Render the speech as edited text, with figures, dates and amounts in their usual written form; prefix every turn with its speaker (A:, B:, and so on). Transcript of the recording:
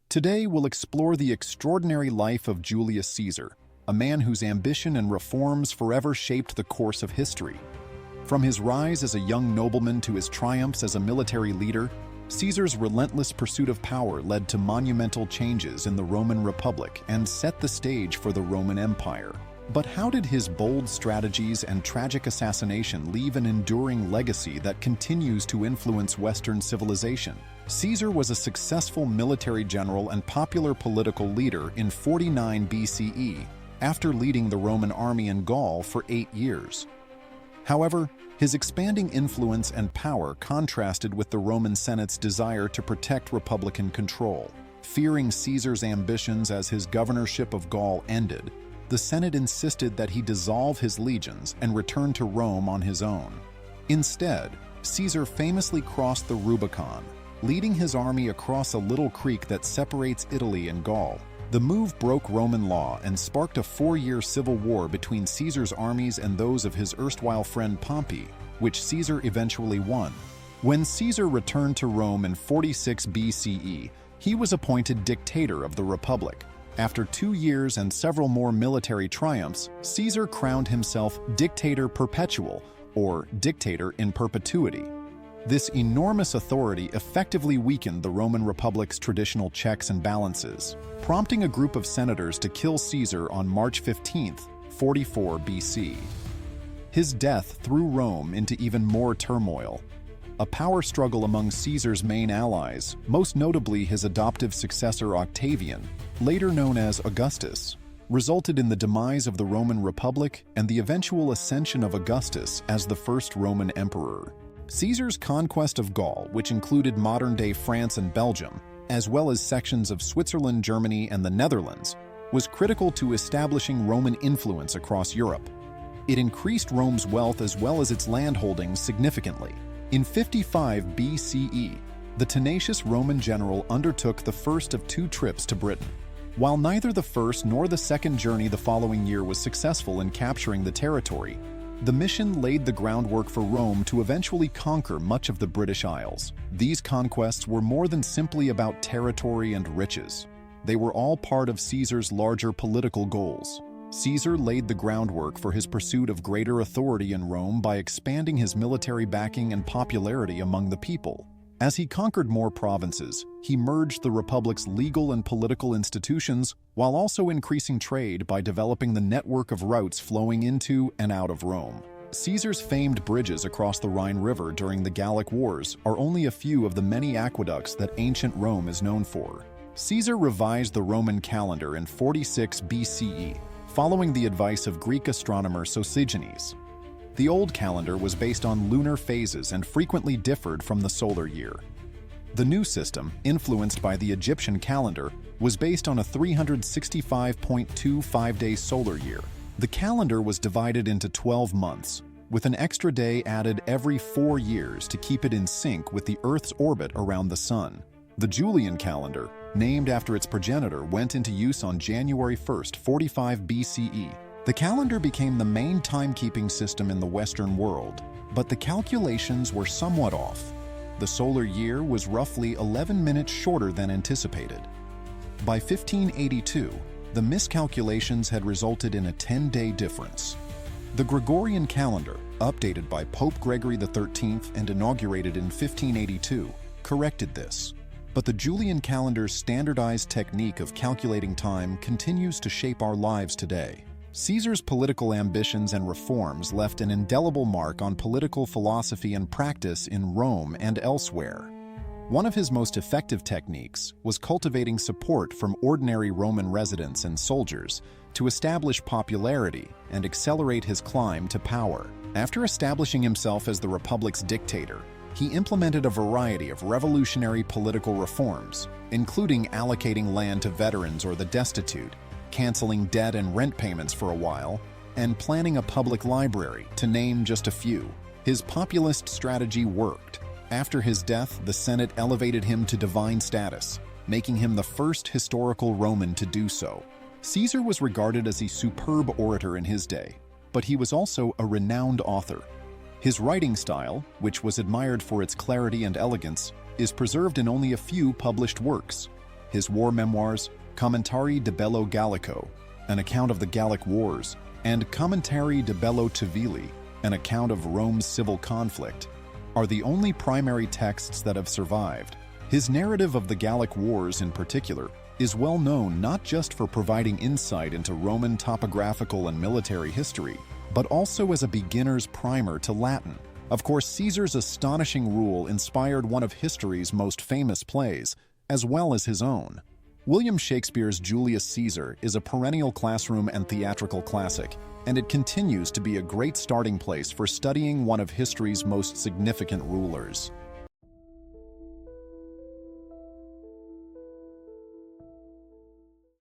A: Today, we'll explore the extraordinary life of Julius Caesar, a man whose ambition and reforms forever shaped the course of history. From his rise as a young nobleman to his triumphs as a military leader, Caesar's relentless pursuit of power led to monumental changes in the Roman Republic and set the stage for the Roman Empire. But how did his bold strategies and tragic assassination leave an enduring legacy that continues to influence Western civilization? Caesar was a successful military general and popular political leader in 49 BCE, after leading the Roman army in Gaul for 8 years. However, his expanding influence and power contrasted with the Roman Senate's desire to protect republican control. Fearing Caesar's ambitions as his governorship of Gaul ended, the Senate insisted that he dissolve his legions and return to Rome on his own. Instead, Caesar famously crossed the Rubicon, leading his army across a little creek that separates Italy and Gaul. The move broke Roman law and sparked a 4-year civil war between Caesar's armies and those of his erstwhile friend Pompey, which Caesar eventually won. When Caesar returned to Rome in 46 BCE, he was appointed dictator of the Republic. After 2 years and several more military triumphs, Caesar crowned himself dictator perpetual, or dictator in perpetuity. This enormous authority effectively weakened the Roman Republic's traditional checks and balances, prompting a group of senators to kill Caesar on March 15, 44 BC. His death threw Rome into even more turmoil. A power struggle among Caesar's main allies, most notably his adoptive successor Octavian, later known as Augustus, resulted in the demise of the Roman Republic and the eventual ascension of Augustus as the first Roman emperor. Caesar's conquest of Gaul, which included modern-day France and Belgium, as well as sections of Switzerland, Germany, and the Netherlands, was critical to establishing Roman influence across Europe. It increased Rome's wealth as well as its landholdings significantly. In 55 BCE, the tenacious Roman general undertook the first of 2 trips to Britain. While neither the first nor the second journey the following year was successful in capturing the territory, the mission laid the groundwork for Rome to eventually conquer much of the British Isles. These conquests were more than simply about territory and riches. They were all part of Caesar's larger political goals. Caesar laid the groundwork for his pursuit of greater authority in Rome by expanding his military backing and popularity among the people. As he conquered more provinces, he merged the Republic's legal and political institutions while also increasing trade by developing the network of routes flowing into and out of Rome. Caesar's famed bridges across the Rhine River during the Gallic Wars are only a few of the many aqueducts that ancient Rome is known for. Caesar revised the Roman calendar in 46 BCE, following the advice of Greek astronomer Sosigenes. The old calendar was based on lunar phases and frequently differed from the solar year. The new system, influenced by the Egyptian calendar, was based on a 365.25-day solar year. The calendar was divided into 12 months, with an extra day added every 4 years to keep it in sync with the Earth's orbit around the Sun. The Julian calendar, named after its progenitor, went into use on January 1, 45 BCE. The calendar became the main timekeeping system in the Western world, but the calculations were somewhat off. The solar year was roughly 11 minutes shorter than anticipated. By 1582, the miscalculations had resulted in a 10-day difference. The Gregorian calendar, updated by Pope Gregory XIII and inaugurated in 1582, corrected this. But the Julian calendar's standardized technique of calculating time continues to shape our lives today. Caesar's political ambitions and reforms left an indelible mark on political philosophy and practice in Rome and elsewhere. One of his most effective techniques was cultivating support from ordinary Roman residents and soldiers to establish popularity and accelerate his climb to power. After establishing himself as the Republic's dictator, he implemented a variety of revolutionary political reforms, including allocating land to veterans or the destitute, canceling debt and rent payments for a while, and planning a public library, to name just a few. His populist strategy worked. After his death, the Senate elevated him to divine status, making him the first historical Roman to do so. Caesar was regarded as a superb orator in his day, but he was also a renowned author. His writing style, which was admired for its clarity and elegance, is preserved in only a few published works. his war memoirs, Commentari de Bello Gallico, an account of the Gallic Wars, and Commentari de Bello Civili, an account of Rome's civil conflict, are the only primary texts that have survived. His narrative of the Gallic Wars in particular is well known not just for providing insight into Roman topographical and military history, but also as a beginner's primer to Latin. Of course, Caesar's astonishing rule inspired one of history's most famous plays, as well as his own. William Shakespeare's Julius Caesar is a perennial classroom and theatrical classic, and it continues to be a great starting place for studying one of history's most significant rulers.